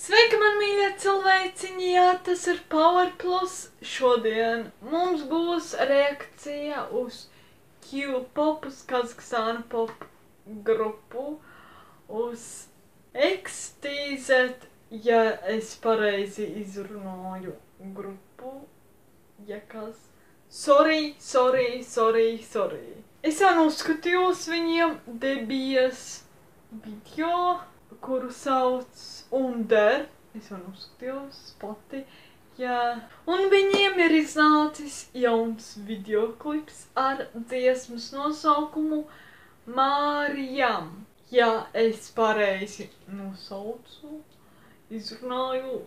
Sveiki, man mīļie cilvēciņi, jā, tas ir Power Plus. Šodien mums būs reakcija uz Q-pop, uz Kazahstānu pop grupu, uz XTZ, ja es pareizi izrunāju grupu, ja kas. Sorry. Es jau noskatījos viņiem debijas video, kuru sauc Under. Es jau noskatījos pati, jā. Un viņiem ir iznācis jauns videoklips ar dziesmas nosaukumu Mārijam. Ja es pareizi nosaucu, izrunāju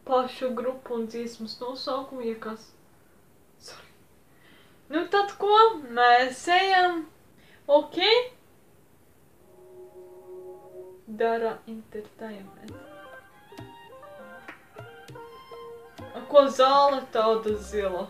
pašu grupu un dziesmas nosaukumu, ja kas. Sorry. Nu tad ko? Mēs ejam. Ok? Dara Entertainment. Ko zāle tāda zila?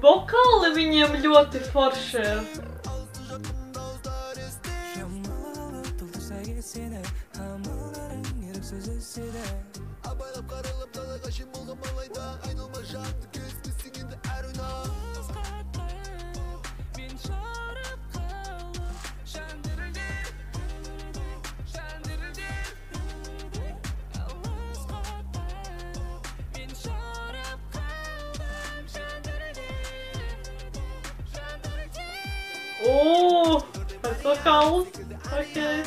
Vokāli viņiem ļoti forši ir. Oh, das war kaum. Okay.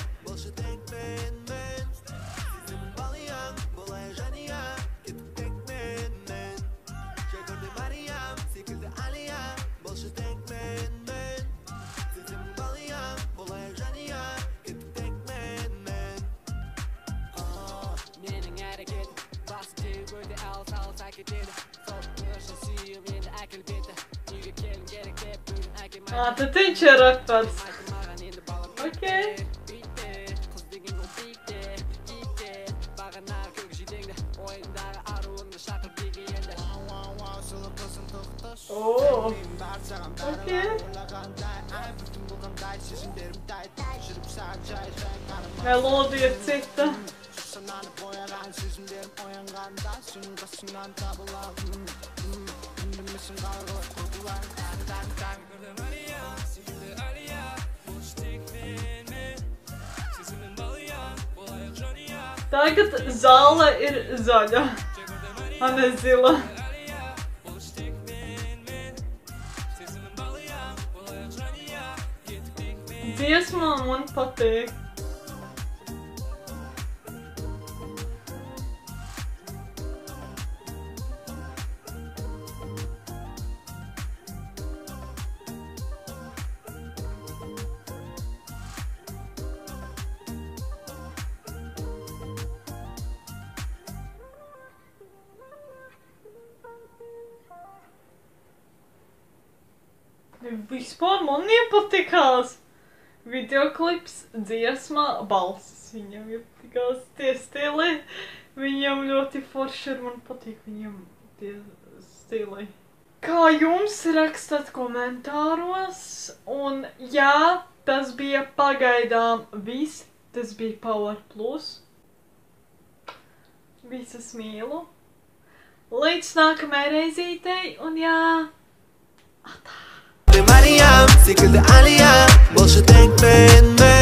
Tad viņš ir rapers. Ok. Oh. Ok. Melodija cita. Tagad zāle ir zaļa, a ne zila. Dziesma man patīk. Vispār man iepatikās videoklips, dziesma, balsis. Viņam iepatikās tie stili. Viņam ļoti forši ir, man patīk viņam tie stili. Kā jums rakstat komentāros? Un jā, tas bija pagaidām viss. Tas bija Power Plus. Visas mīlu. Līdz nākamajai reizītei un jā, atā. Marijam, sıkıldı Aliya, boşa tek ben